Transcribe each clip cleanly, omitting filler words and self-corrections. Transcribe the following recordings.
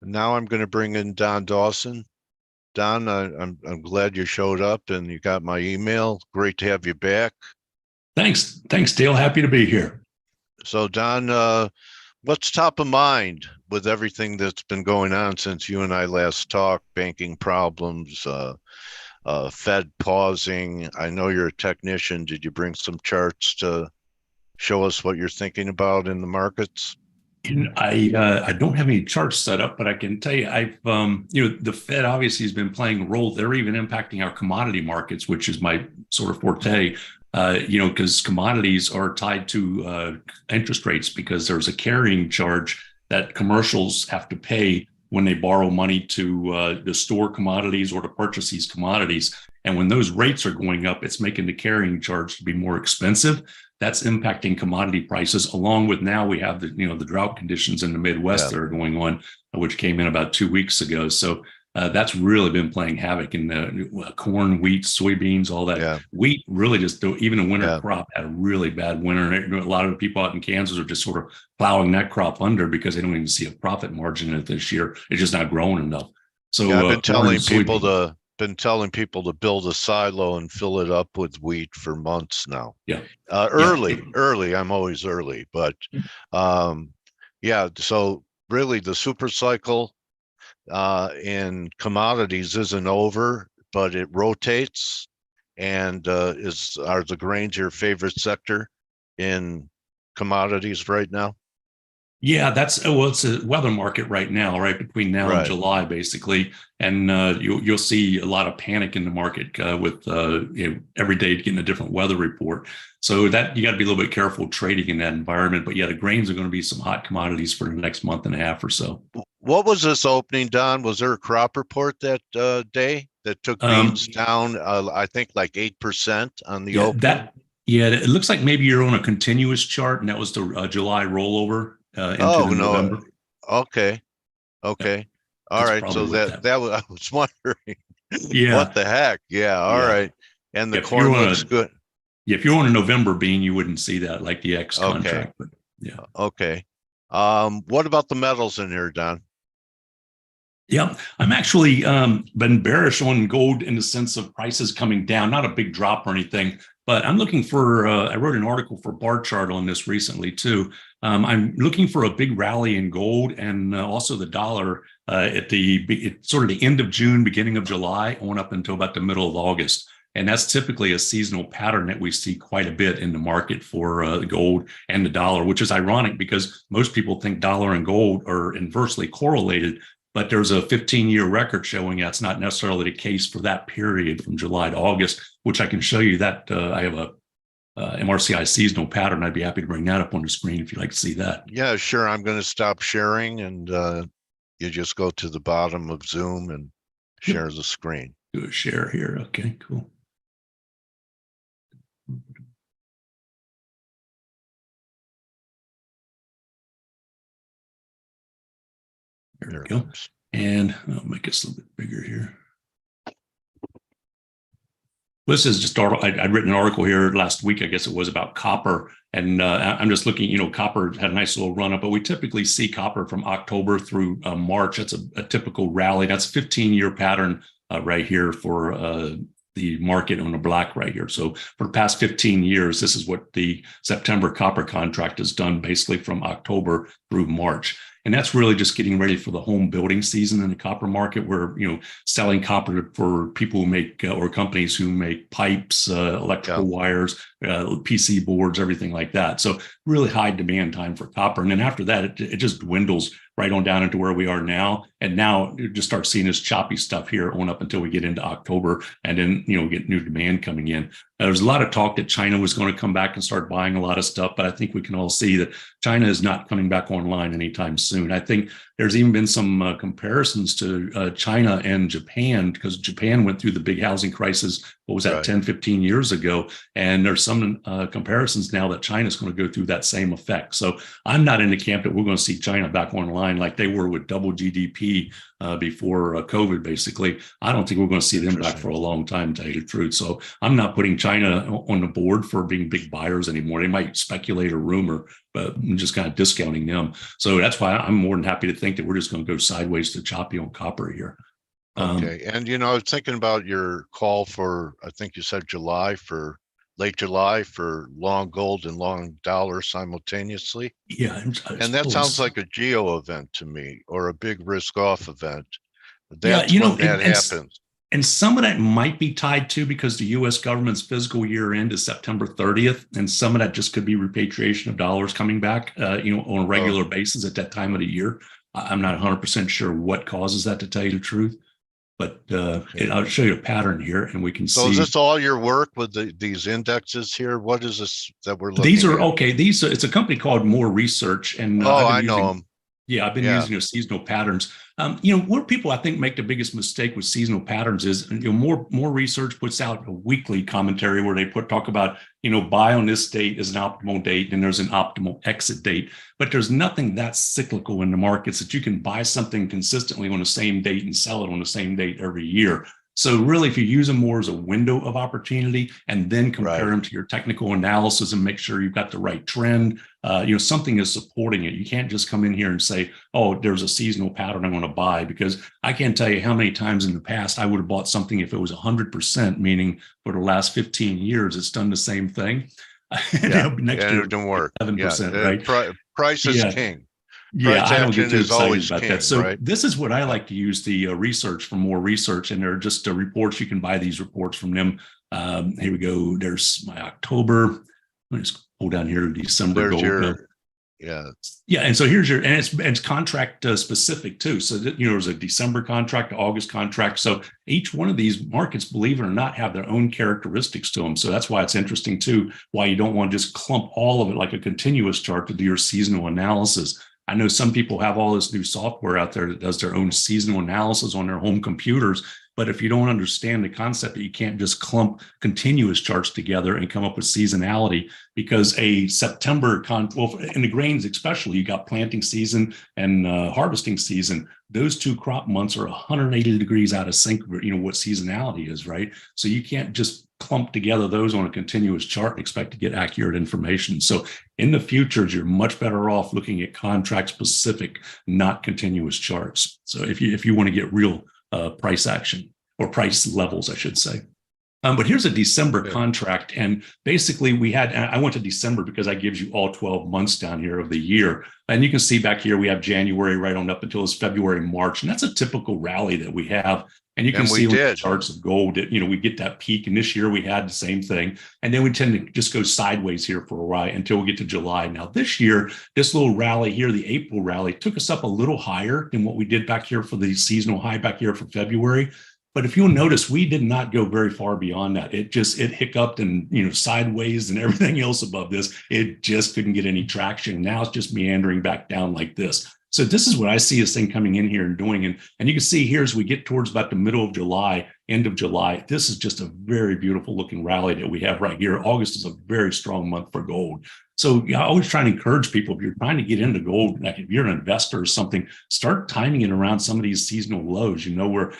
Now I'm going to bring in Don Dawson. Don, I'm glad you showed up and you got my email. Great to have you back. Thanks, Dale. Happy to be here. So, Don, what's top of mind with everything that's been going on since you and I last talked? Banking problems, Fed pausing. I know you're a technician. Did you bring some charts to show us what you're thinking about in the markets? I don't have any charts set up, but I can tell you the Fed obviously has been playing a role. They're even impacting our commodity markets, which is my sort of forte. Because commodities are tied to interest rates because there's a carrying charge that commercials have to pay when they borrow money to store commodities or to purchase these commodities. And when those rates are going up, it's making the carrying charge to be more expensive. That's impacting commodity prices, along with now we have the drought conditions in the Midwest that are going on, which came in about 2 weeks ago. So that's really been playing havoc in the corn, wheat, soybeans, all that. Yeah. Wheat really just, even a winter crop had a really bad winter. And a lot of the people out in Kansas are just sort of plowing that crop under because they don't even see a profit margin in it this year. It's just not growing enough. So I've been telling people to build a silo and fill it up with wheat for months now. Early. I'm always early, but so really the super cycle in commodities isn't over, but it rotates. And are the grains your favorite sector in commodities right now? Yeah, it's a weather market right now, right between now and July, basically, and you'll see a lot of panic in the market with every day getting a different weather report. So that you got to be a little bit careful trading in that environment. But yeah, the grains are going to be some hot commodities for the next month and a half or so. What was this opening, Don? Was there a crop report that day that took beans down? I think like 8% on the opening. It looks like maybe you're on a continuous chart, and that was the July rollover. November. Okay. All right. So that was, I was wondering. What the heck? All right. And the corn looks good. Yeah, if you're on a November bean, you wouldn't see that like the X contract. But Okay. What about the metals in here, Don? Yeah, I'm actually been bearish on gold in the sense of prices coming down, not a big drop or anything, but I'm looking for, I wrote an article for Bar Chart on this recently too. I'm looking for a big rally in gold and also the dollar at sort of the end of June, beginning of July, on up until about the middle of August. And that's typically a seasonal pattern that we see quite a bit in the market for gold and the dollar, which is ironic because most people think dollar and gold are inversely correlated. But there's a 15-year record showing that's not necessarily the case for that period from July to August, which I can show you that I have a MRCI seasonal pattern. I'd be happy to bring that up on the screen if you'd like to see that. Yeah, sure. I'm going to stop sharing and you just go to the bottom of Zoom and share the screen. Do a share here. Okay, cool. There we go. And I'll make this a little bit bigger here. This is just, I'd written an article here last week, I guess it was, about copper. And I'm just looking, copper had a nice little run up, but we typically see copper from October through March. That's a typical rally. That's a 15-year pattern right here for the market on the black right here. So for the past 15 years, this is what the September copper contract has done basically from October through March. And that's really just getting ready for the home building season in the copper market. We're, selling copper for people who make or companies who make pipes, electrical wires, PC boards, everything like that. So really high demand time for copper. And then after that, it just dwindles right on down into where we are now. And now you just start seeing this choppy stuff here on up until we get into October and then, get new demand coming in. There's a lot of talk that China was going to come back and start buying a lot of stuff, but I think we can all see that China is not coming back online anytime soon. I think there's even been some comparisons to China and Japan, because Japan went through the big housing crisis, what was that, Right. 10, 15 years ago. And there's some comparisons now that China's going to go through that same effect. So I'm not in the camp that we're going to see China back online like they were with double GDP before COVID, basically. I don't think we're going to see them back for a long time, to tell you the truth. So I'm not putting China on the board for being big buyers anymore. They might speculate or rumor, but I'm just kind of discounting them. So that's why I'm more than happy to think that we're just going to go sideways to choppy on copper here. Okay. And, I was thinking about your call for, I think you said late July for long gold and long dollar simultaneously. Yeah. And that sounds like a geo event to me, or a big risk off event. That's when that happens. And some of that might be tied to because the U.S. government's fiscal year end is September 30th. And some of that just could be repatriation of dollars coming back, on a regular basis at that time of the year. I'm not 100% sure what causes that, to tell you the truth. But I'll show you a pattern here, and we can see. So is this all your work with these indexes here? What is this that we're looking at? These are okay. It's a company called More Research, and I know them. Yeah, I've been using seasonal patterns. Where people I think make the biggest mistake with seasonal patterns is, More Research puts out a weekly commentary where they talk about, buy on this date is an optimal date, and there's an optimal exit date. But there's nothing that cyclical in the markets that you can buy something consistently on the same date and sell it on the same date every year. So really, if you use them more as a window of opportunity and then compare them to your technical analysis and make sure you've got the right trend, something is supporting it. You can't just come in here and say, oh, there's a seasonal pattern I'm going to buy, because I can't tell you how many times in the past I would have bought something if it was 100%, meaning for the last 15 years, it's done the same thing. Next year, it didn't work. 7%, right? Price is king. Yeah, I don't get too excited about king, that. So right? This is what I like to use the research for More Research, and they're just reports. You can buy these reports from them. Here we go. There's my October. Let me just pull down here December gold. Yeah, and so here's and it's contract specific too. So there's a December contract, August contract. So each one of these markets, believe it or not, have their own characteristics to them. So that's why it's interesting too. Why you don't want to just clump all of it like a continuous chart to do your seasonal analysis. I know some people have all this new software out there that does their own seasonal analysis on their home computers. But if you don't understand the concept that you can't just clump continuous charts together and come up with seasonality, because a September, in the grains especially, you got planting season and harvesting season. Those two crop months are 180 degrees out of sync, what seasonality is, right? So you can't just clump together those on a continuous chart and expect to get accurate information. So in the futures, you're much better off looking at contract specific, not continuous charts. So if you want to get real price action, or price levels, I should say. But here's a December contract. And basically I went to December because that gives you all 12 months down here of the year. And you can see back here, we have January right on up until it's February, March. And that's a typical rally that we have. And you can see with the charts of gold that, we get that peak. And this year we had the same thing. And then we tend to just go sideways here for a while until we get to July. Now this year, this little rally here, the April rally, took us up a little higher than what we did back here for the seasonal high back here for February. But if you'll notice, we did not go very far beyond that. It hiccuped and, sideways and everything else above this. It just couldn't get any traction. Now it's just meandering back down like this. So this is what I see this thing coming in here and doing. And you can see here as we get towards about the middle of July, end of July, this is just a very beautiful looking rally that we have right here. August is a very strong month for gold. So I always try to encourage people, if you're trying to get into gold, like if you're an investor or something, start timing it around some of these seasonal lows, where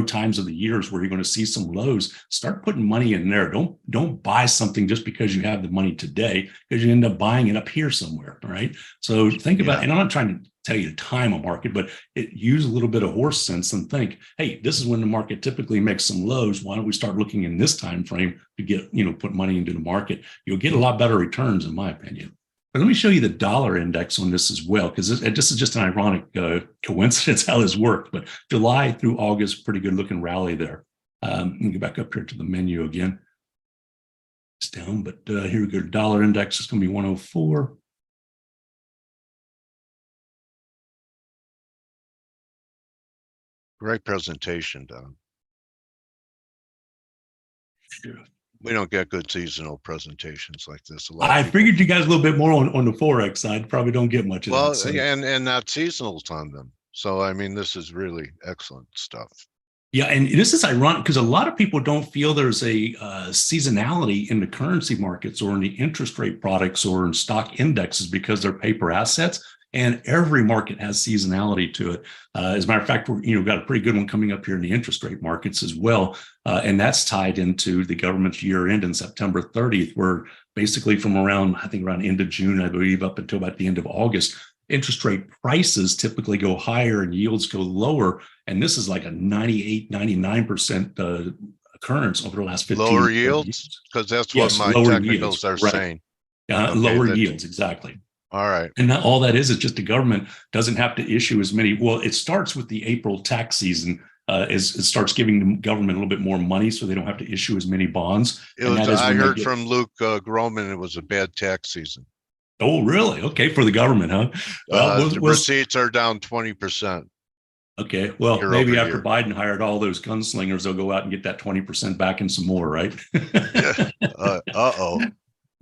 times of the years where you're going to see some lows. Start putting money in there. Don't buy something just because you have the money today, because you end up buying it up here somewhere, right? So think about, and I'm not trying to tell you to time a market, but use a little bit of horse sense and think, hey, this is when the market typically makes some lows. Why don't we start looking in this time frame to get, put money into the market? You'll get a lot better returns, in my opinion. But let me show you the dollar index on this as well, because this is just an ironic coincidence how this worked. But July through August, pretty good looking rally there. Let me go back up here to the menu again. It's down, but here we go. Dollar index is going to be 104. Great presentation, Don. Sure. We don't get good seasonal presentations like this. I figured you guys a little bit more on the Forex side. Probably don't get much of that. Well, and not seasonals on them. So, I mean, this is really excellent stuff. Yeah, and this is ironic because a lot of people don't feel there's a seasonality in the currency markets or in the interest rate products or in stock indexes because they're paper assets. And every market has seasonality to it. As a matter of fact, we're got a pretty good one coming up here in the interest rate markets as well, and that's tied into the government's year end in September 30th, where basically from around end of June, I believe, up until about the end of August, interest rate prices typically go higher and yields go lower. And this is like a 98, 99% occurrence over the last 15 Lower years. yields? Because that's what Yes, my lower technicals yields, are right. saying. Lower yields, exactly. All right. And all that is just the government doesn't have to issue as many. Well, it starts with the April tax season. As it starts giving the government a little bit more money, so they don't have to issue as many bonds. I heard from Luke Groman it was a bad tax season. Oh, really? Okay, for the government, huh? Well, the receipts are down 20%. Okay, well, maybe after Biden hired all those gunslingers, they'll go out and get that 20% back and some more, right? Yeah. Uh-oh.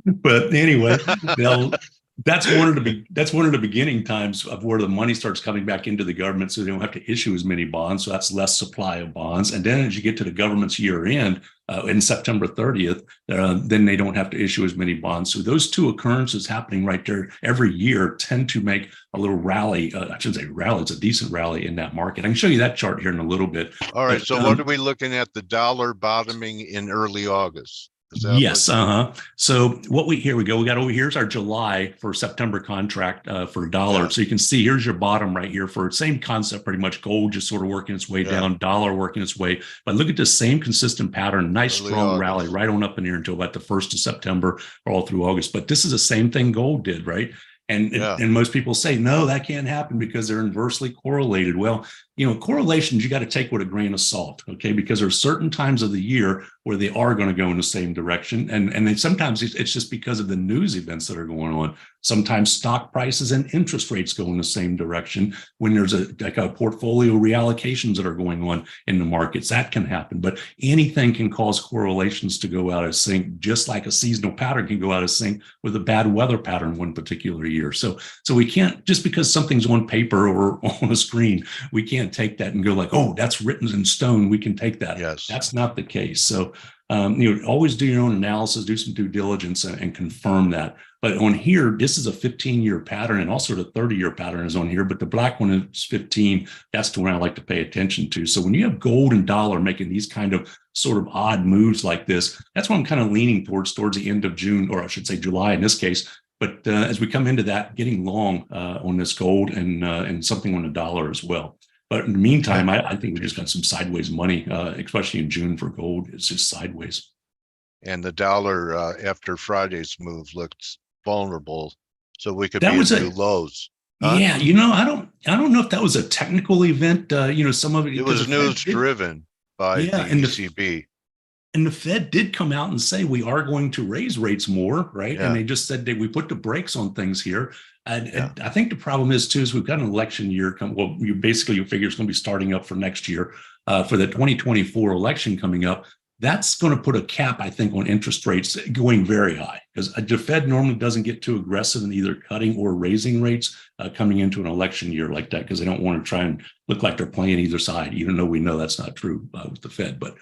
But anyway, that's one of the beginning times of where the money starts coming back into the government, so they don't have to issue as many bonds. So that's less supply of bonds. And then as you get to the government's year end in September 30th, then they don't have to issue as many bonds. So those two occurrences happening right there every year tend to make a little rally. I shouldn't say rally; it's a decent rally in that market. I can show you that chart here in a little bit. All right. So what are we looking at? The dollar bottoming in early August. Yes. So here we go. We got over here's our July for September contract for dollar. Yeah. So you can see here's your bottom right here for same concept, pretty much gold just sort of working its way down, dollar working its way. But look at this same consistent pattern, nice early strong August. Rally right on up in here until about the 1st of September or all through August. But this is the same thing gold did, right? And most people say, no, that can't happen because they're inversely correlated. Well, correlations, you got to take with a grain of salt, okay? Because there's certain times of the year where they are going to go in the same direction. And then sometimes it's just because of the news events that are going on. Sometimes stock prices and interest rates go in the same direction when there's a portfolio reallocations that are going on in the markets. That can happen, but anything can cause correlations to go out of sync, just like a seasonal pattern can go out of sync with a bad weather pattern one particular year. So we can't, just because something's on paper or on a screen, we can't take that and go like, oh, that's written in stone, we can take that. Yes. That's not the case. So always do your own analysis, do some due diligence and confirm that. But on here, this is a 15-year pattern, and also the 30-year pattern is on here, but the black one is 15. That's the one I like to pay attention to. So when you have gold and dollar making these kind of sort of odd moves like this, that's what I'm kind of leaning towards the end of June, or I should say July in this case. But as we come into that, getting long on this gold and something on the dollar as well. But in the meantime, I think we just got some sideways money, especially in June for gold. It's just sideways. And the dollar after Friday's move looked vulnerable, so we could be in new lows. Huh? Yeah, I don't know if that was a technical event. Some of it was news driven by the ECB. And the Fed did come out and say we are going to raise rates more, right? Yeah. And they just said that we put the brakes on things here. And I think the problem is too is we've got an election year come. Well, your figure is going to be starting up for next year for the 2024 election coming up. That's going to put a cap, I think, on interest rates going very high, because the Fed normally doesn't get too aggressive in either cutting or raising rates coming into an election year like that, because they don't want to try and look like they're playing either side, even though we know that's not true with the Fed. But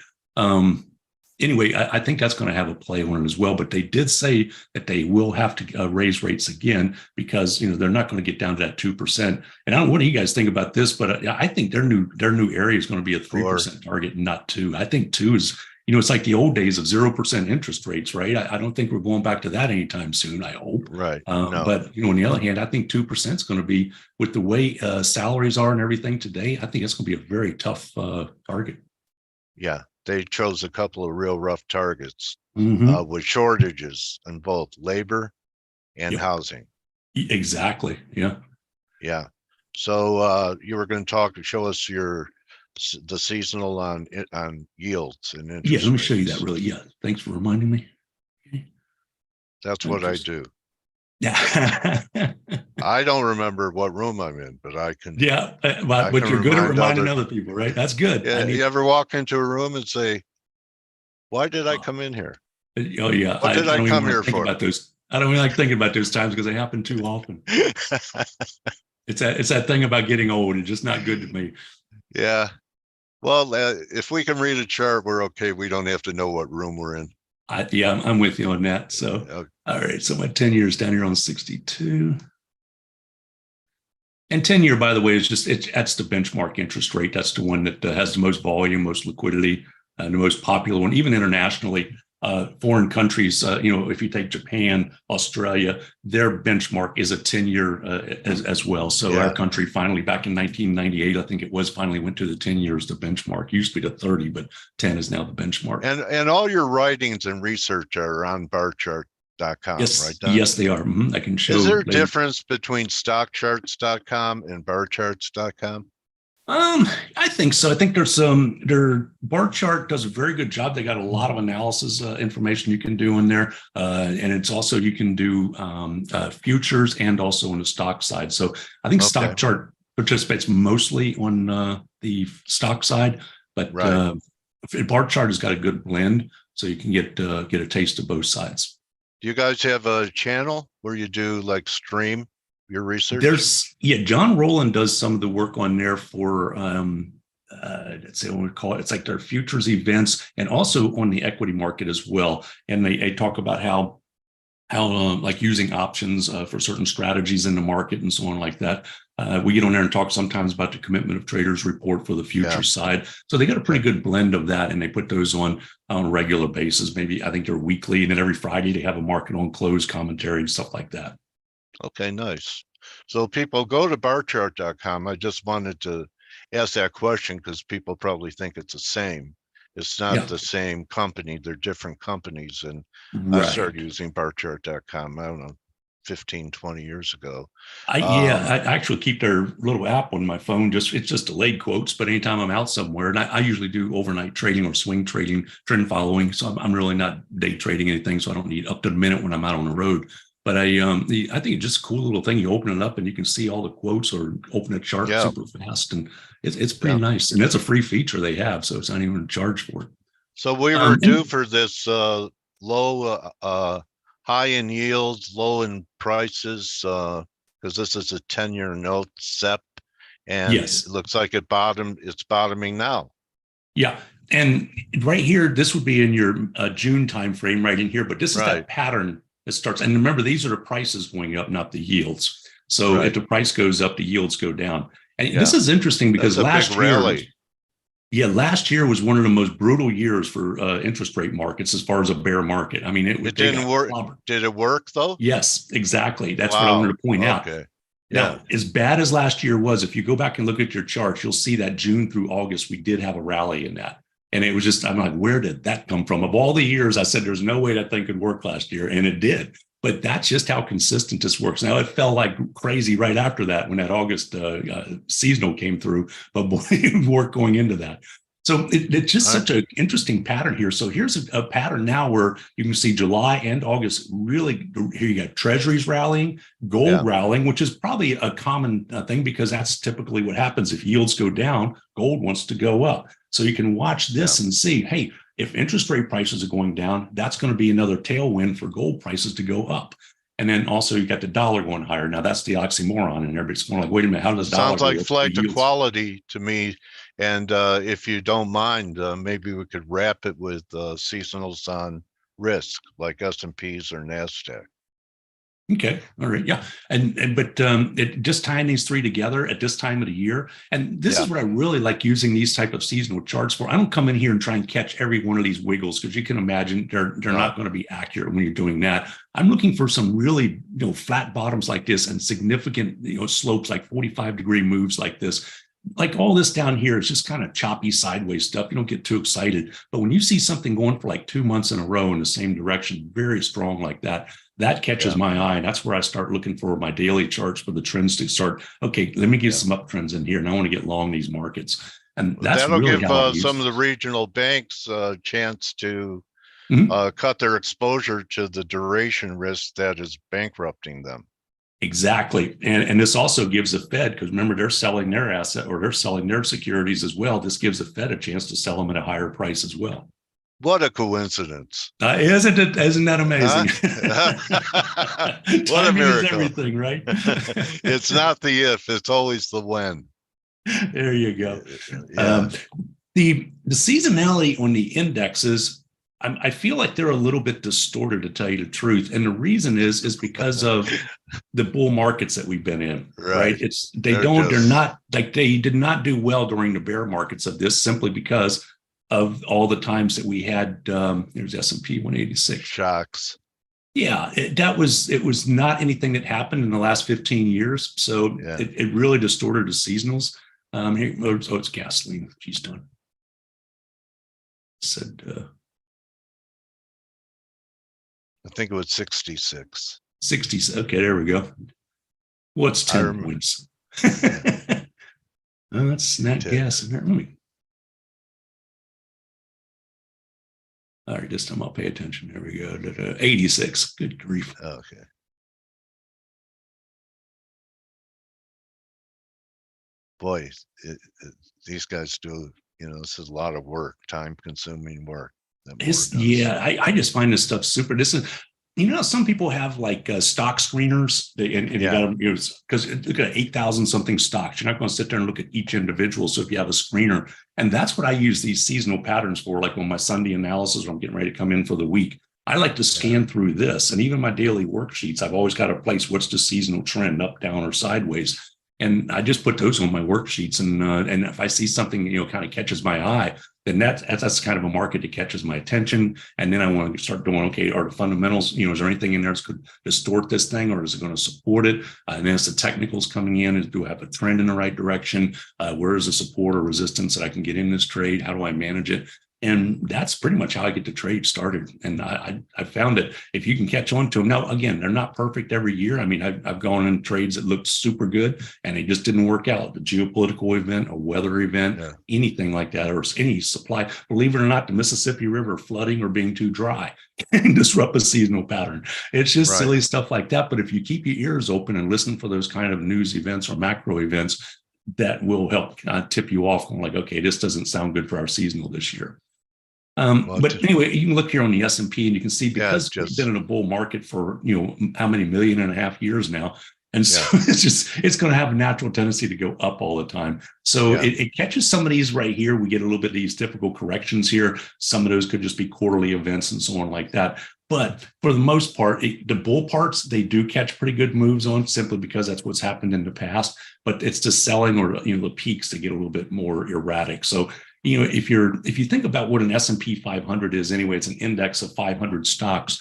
anyway, I think that's going to have a play on it as well. But they did say that they will have to raise rates again because they're not going to get down to that 2%. And I don't know, what do you guys think about this? But I think their new area is going to be a 3% target, not 2%. I think 2% is. It's like the old days of 0% interest rates, right? I don't think we're going back to that anytime soon, I hope. Right. No. But, on the other hand, I think 2% is going to be, with the way salaries are and everything today, I think it's going to be a very tough target. Yeah, they chose a couple of real rough targets with shortages in both labor and housing. Exactly. Yeah. Yeah. So you were going to show us the seasonal on yields and interest rates. Let me show you that really. Yeah, thanks for reminding me. That's what I do. Yeah. I don't remember what room I'm in, but I can. Yeah, but you're good at reminding other people, right? That's good. Yeah, you ever walk into a room and say, "Why did I come in here?" Oh yeah, what did I come here for? I don't really like thinking about those times because they happen too often. It's that thing about getting old. It's just not good to me. Yeah. Well, if we can read a chart, we're okay. We don't have to know what room we're in. I'm with you on that. So, all right. So my 10 years down here on 62. And 10-year, by the way, that's the benchmark interest rate. That's the one that has the most volume, most liquidity, and the most popular one, even internationally. Foreign countries, if you take Japan, Australia, their benchmark is a 10-year as well. So our country finally, back in 1998, I think it was, finally went to the 10 years, the benchmark. It used to be the 30, but 10 is now the benchmark. And all your writings and research are on barchart.com, yes, right, Don? Yes, they are. I can show. Is there a difference between stockcharts.com and barcharts.com? I think so. I think their bar chart does a very good job. They got a lot of analysis information you can do in there, and it's also, you can do futures and also on the stock side. So I think stock chart participates mostly on the stock side, but bar chart has got a good blend, so you can get a taste of both sides. Do you guys have a channel where you do like stream your research? John Rowland does some of the work on there for let's say what we call it. It's like their futures events, and also on the equity market as well. And they talk about how like using options for certain strategies in the market and so on like that. We get on there and talk sometimes about the commitment of traders report for the future side. So they got a pretty good blend of that, and they put those on a regular basis. Maybe I think they're weekly, and then every Friday they have a market on close commentary and stuff like that. Okay, nice. So people go to barchart.com. I just wanted to ask that question because people probably think it's the same. It's not the same company. They're different companies. And I started using barchart.com, I don't know, 15, 20 years ago. I actually keep their little app on my phone. It's just delayed quotes, but anytime I'm out somewhere, and I usually do overnight trading or swing trading, trend following. So I'm really not day trading anything. So I don't need up to the minute when I'm out on the road. But I think it's just a cool little thing. You open it up and you can see all the quotes, or open a chart super fast, and it's pretty nice. And it's a free feature they have, so it's not even charged for it. So we were due for this low, high in yields, low in prices, because this is a 10-year note SEP, and it looks like it's bottoming now. Yeah. And right here, this would be in your June timeframe right in here, but this is that pattern. It starts, and remember, these are the prices going up, not the yields. So if the price goes up, the yields go down. And this is interesting because last year was one of the most brutal years for interest rate markets as far as a bear market. I mean, it didn't work. Did it work though? Yes, exactly. That's what I wanted to point out. Now, as bad as last year was, if you go back and look at your charts, you'll see that June through August, we did have a rally in that. And it was just, I'm like, where did that come from? Of all the years, I said, there's no way that thing could work last year. And it did. But that's just how consistent this works. Now, it fell like crazy right after that when that August seasonal came through. But boy, it worked going into that. So it's just such an interesting pattern here. So here's a pattern now where you can see July and August really, here you got treasuries rallying, gold rallying, which is probably a common thing because that's typically what happens. If yields go down, gold wants to go up. So you can watch this and see, hey, if interest rate prices are going down, that's going to be another tailwind for gold prices to go up. And then also you got the dollar going higher. Now that's the oxymoron, and everybody's going like, wait a minute, how does the dollar? Sounds like flight to quality to me. And if you don't mind, maybe we could wrap it with seasonals on risk, like S&Ps or NASDAQ. Okay. All right. Yeah. But it just tying these three together at this time of the year. And this is what I really like using these type of seasonal charts for. I don't come in here and try and catch every one of these wiggles, because you can imagine they're not going to be accurate when you're doing that. I'm looking for some really, flat bottoms like this and significant, slopes like 45-degree moves like this. Like all this down here is just kind of choppy sideways stuff. You don't get too excited. But when you see something going for like 2 months in a row in the same direction, very strong like that, that catches my eye. And that's where I start looking for my daily charts for the trends to start. Okay, let me get some uptrends in here, and I want to get long these markets. And that'll really give some of the regional banks a chance to cut their exposure to the duration risk that is bankrupting them. Exactly. And this also gives the Fed, because remember, they're selling their asset, or they're selling their securities as well. This gives the Fed a chance to sell them at a higher price as well. What a coincidence. Isn't it? Isn't that amazing? What a miracle. Is everything, right? It's not the if, it's always the when. There you go. The seasonality on the indexes, I feel like they're a little bit distorted, to tell you the truth. And the reason is because of the bull markets that we've been in, right? Right. They're not like, they did not do well during the bear markets of this, simply because of all the times that we had. There's S&P 186 shocks. Yeah, it was not anything that happened in the last 15 years. So Yeah. it really distorted the seasonals. Here, oh, it's gasoline. She's done. Said I think it was 66. 60. Okay, there we go. What's 10 points? Yeah. That's not gas in there. Let me. All right, this time I'll pay attention. There we go. 86. Good grief. Okay. Boy, these guys do, this is a lot of work, time consuming work. Yeah, I just find this stuff super. This is, some people have like stock screeners, and you got to use, because look at 8,000 something stocks. You're not going to sit there and look at each individual. So if you have a screener, and that's what I use these seasonal patterns for, like on my Sunday analysis when I'm getting ready to come in for the week. I like to scan through this, and even my daily worksheets, I've always got to place what's the seasonal trend, up, down, or sideways. And I just put those on my worksheets. And if I see something, kind of catches my eye, then that's kind of a market that catches my attention. And then I want to start doing, okay, are the fundamentals, is there anything in there that could distort this thing, or is it going to support it? And then as the technicals coming in, do I have a trend in the right direction? Where is the support or resistance that I can get in this trade? How do I manage it? And that's pretty much how I get the trade started. And I found that if you can catch on to them, now, again, they're not perfect every year. I mean, I've gone in trades that looked super good and they just didn't work out. The geopolitical event, a weather event, anything like that, or any supply. Believe it or not, the Mississippi River flooding or being too dry can disrupt a seasonal pattern. It's just silly stuff like that. But if you keep your ears open and listen for those kind of news events or macro events, that will help tip you off, like, okay, this doesn't sound good for our seasonal this year. But anyway, you can look here on the S&P and you can see, because we've been in a bull market for, how many 1.5 million years now. And so it's going to have a natural tendency to go up all the time. So it catches some of these right here. We get a little bit of these typical corrections here. Some of those could just be quarterly events and so on like that. But for the most part, the bull parts, they do catch pretty good moves on, simply because that's what's happened in the past. But it's the selling or, the peaks that get a little bit more erratic. So, if you think about what an S&P 500 is anyway, it's an index of 500 stocks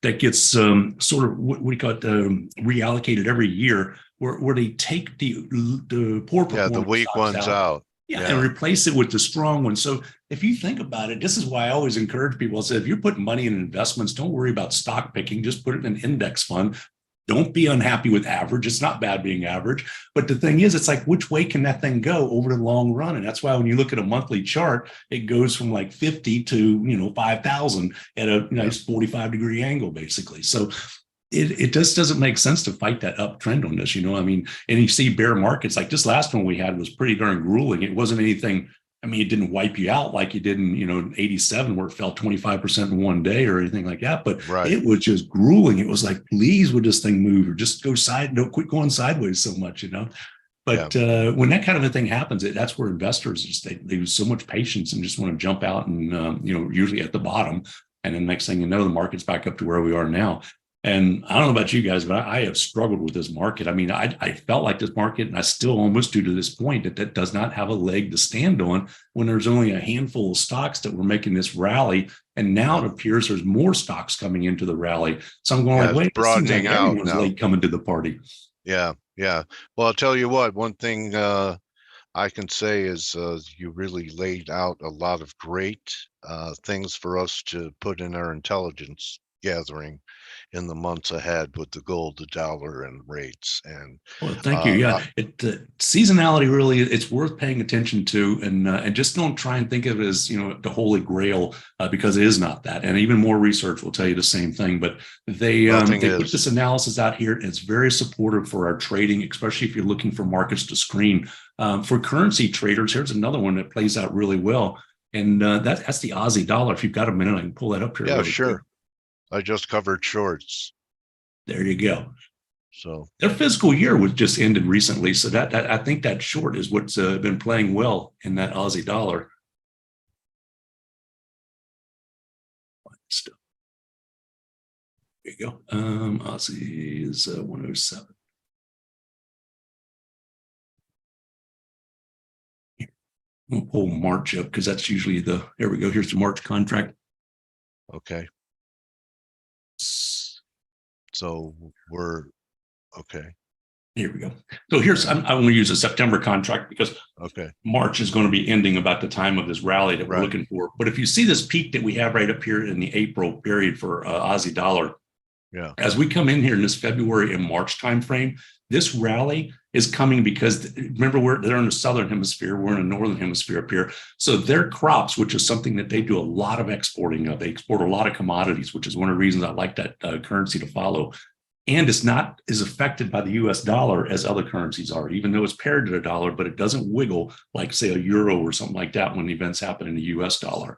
that gets sort of what we call it, reallocated every year, where they take the poor performing the weak ones out. And replace it with the strong ones. So if you think about it, this is why I always encourage people. I say, if you're putting money in investments, don't worry about stock picking. Just put it in an index fund. Don't be unhappy with average. It's not bad being average. But the thing is, it's like, which way can that thing go over the long run? And that's why when you look at a monthly chart, it goes from like 50 to, 5,000 at a nice 45-degree angle, basically. So it just doesn't make sense to fight that uptrend on this, and you see bear markets like this last one we had was pretty darn grueling. It wasn't anything. I mean, it didn't wipe you out like you did in, 87, where it fell 25% in one day or anything like that. But it was just grueling. It was like, please, would this thing move, or just go don't quit going sideways so much, But when that kind of a thing happens, that's where investors just they lose so much patience and just want to jump out and usually at the bottom. And then next thing you know, the market's back up to where we are now. And I don't know about you guys, but I have struggled with this market. I mean, I felt like this market, and I still almost do to this point, that does not have a leg to stand on when there's only a handful of stocks that were making this rally. And now it appears there's more stocks coming into the rally. So I'm going like, wait, it seems like everyone's late coming to the party. Yeah. Well, I'll tell you what, one thing I can say is you really laid out a lot of great things for us to put in our intelligence gathering in the months ahead with the gold, the dollar, and rates. And thank you. Seasonality really, it's worth paying attention to, and just don't try and think of it as the holy grail, because it is not that. And even more research will tell you the same thing. But they put this analysis out here, and it's very supportive for our trading, especially if you're looking for markets to screen. For currency traders, here's another one that plays out really well, and that's the Aussie dollar. If you've got a minute, I can pull that up here. Yeah, sure. Quick. I just covered shorts. There you go. So their fiscal year was just ended recently. So that I think that short is what's been playing well in that Aussie dollar. There you go. Aussie is 107. We'll pull March up because that's usually there we go. Here's the March contract. Okay. So we're okay. Here we go. So here's, I'm going to use a September contract because okay, March is going to be ending about the time of this rally that we're looking for. But if you see this peak that we have right up here in the April period for Aussie dollar, as we come in here in this February and March timeframe, this rally is coming because remember they're in the southern hemisphere, we're in the northern hemisphere up here. So their crops, which is something that they do a lot of exporting of, they export a lot of commodities, which is one of the reasons I like that currency to follow. And it's not as affected by the US dollar as other currencies are, even though it's paired to the dollar, but it doesn't wiggle like, say, a euro or something like that when events happen in the US dollar.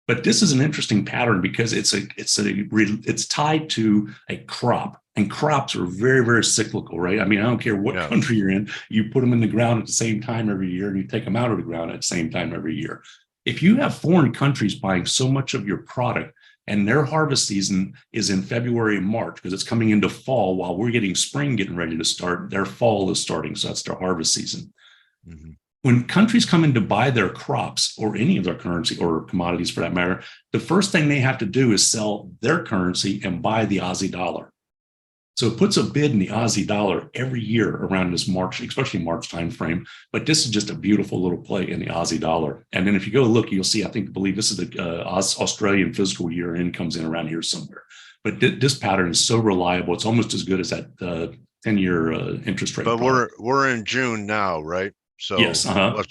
But this is an interesting pattern because it's tied to a crop, and crops are very, very cyclical, right? I mean, I don't care what country you're in, you put them in the ground at the same time every year, and you take them out of the ground at the same time every year. If you have foreign countries buying so much of your product, and their harvest season is in February and March because it's coming into fall while we're getting spring getting ready to start, their fall is starting. So that's their harvest season. Mm-hmm. When countries come in to buy their crops or any of their currency or commodities for that matter, the first thing they have to do is sell their currency and buy the Aussie dollar. So it puts a bid in the Aussie dollar every year around this March, especially March timeframe. But this is just a beautiful little play in the Aussie dollar. And then if you go look, you'll see, I believe this is the Australian fiscal year end comes in around here somewhere. But this pattern is so reliable. It's almost as good as that 10-year interest rate. But we're in June now, right? So yes,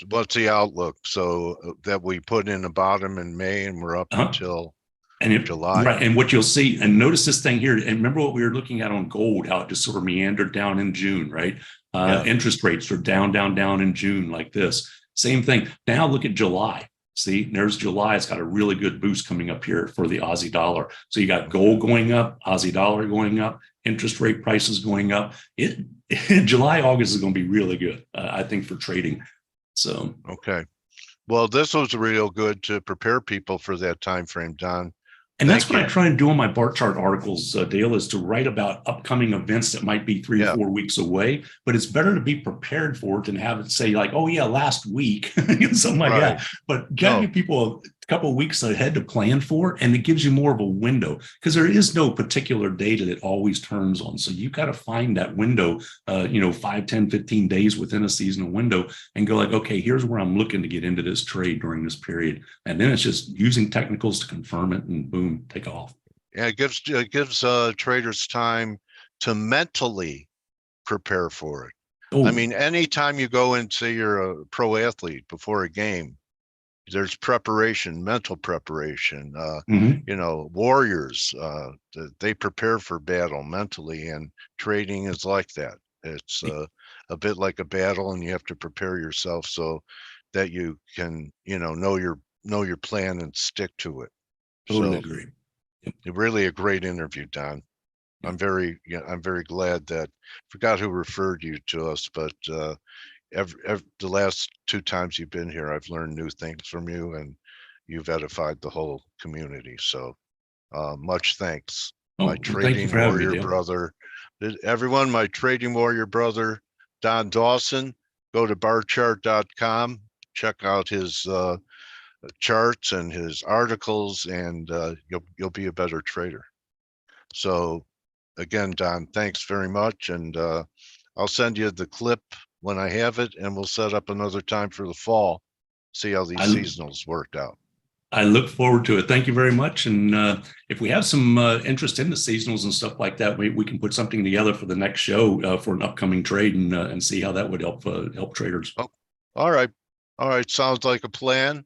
what's the outlook? So that we put in the bottom in May and we're up until July. Right. And what you'll see, and notice this thing here, and remember what we were looking at on gold, how it just sort of meandered down in June, right? Interest rates are down in June like this. Same thing. Now look at July. See, there's July. It's got a really good boost coming up here for the Aussie dollar. So you got gold going up, Aussie dollar going up, interest rate prices going up. July, August is going to be really good, I think, for trading. So okay. Well, this was real good to prepare people for that time frame, Don. And that's what I try and do in my bar chart articles, Dale, is to write about upcoming events that might be 3 or 4 weeks away. But it's better to be prepared for it than have it say like, oh, yeah, last week, something like that. But give people a couple of weeks ahead to plan for, and it gives you more of a window because there is no particular data that always turns on. So you got to find that window, 5, 10, 15 days within a seasonal window and go like, okay, here's where I'm looking to get into this trade during this period. And then it's just using technicals to confirm it and boom, take off. Yeah, it gives traders time to mentally prepare for it. Oh. I mean, anytime you go and say you're a pro athlete before a game, there's preparation, mental preparation. Warriors, they prepare for battle mentally, and trading is like that. It's a bit like a battle, and you have to prepare yourself so that you can, know your plan and stick to it. Totally agree. Really a great interview, Don. I'm very glad that forgot who referred you to us, but every the last 2 times you've been here, I've learned new things from you, and you've edified the whole community. So much thanks. My trading warrior brother, everyone, my trading warrior brother, Don Dawson. Go to barchart.com, check out his charts and his articles, and you'll be a better trader. So again, Don, thanks very much, and I'll send you the clip when I have it, and we'll set up another time for the fall, see how these seasonals worked out. I look forward to it. Thank you very much. And if we have some interest in the seasonals and stuff like that, we can put something together for the next show for an upcoming trade and see how that would help traders. Oh, all right. Sounds like a plan.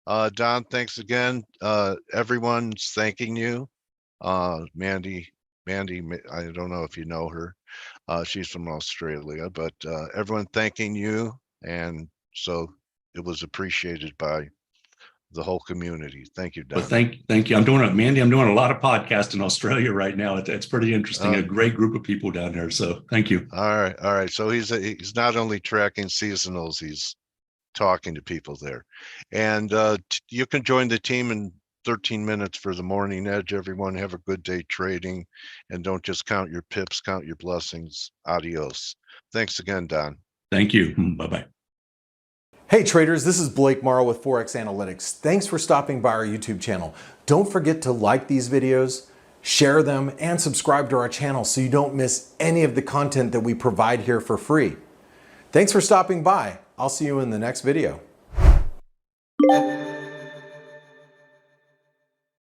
Don, thanks again. Everyone's thanking you. Mandy, I don't know if you know her. She's from Australia, but everyone thanking you. And so it was appreciated by the whole community. Thank you, Don. Well, thank you. I'm doing a lot of podcasts in Australia right now. It's pretty interesting. A great group of people down there. So thank you. All right. So he's not only tracking seasonals, he's talking to people there. And you can join the team and 13 minutes for the morning edge. Everyone have a good day trading, and don't just count your pips, count your blessings. Adios. Thanks again, Don. Thank you. Bye-bye. Hey traders, this is Blake Morrow with ForexAnalytix. Thanks for stopping by our YouTube channel. Don't forget to like these videos, share them, and subscribe to our channel so you don't miss any of the content that we provide here for free. Thanks for stopping by. I'll see you in the next video.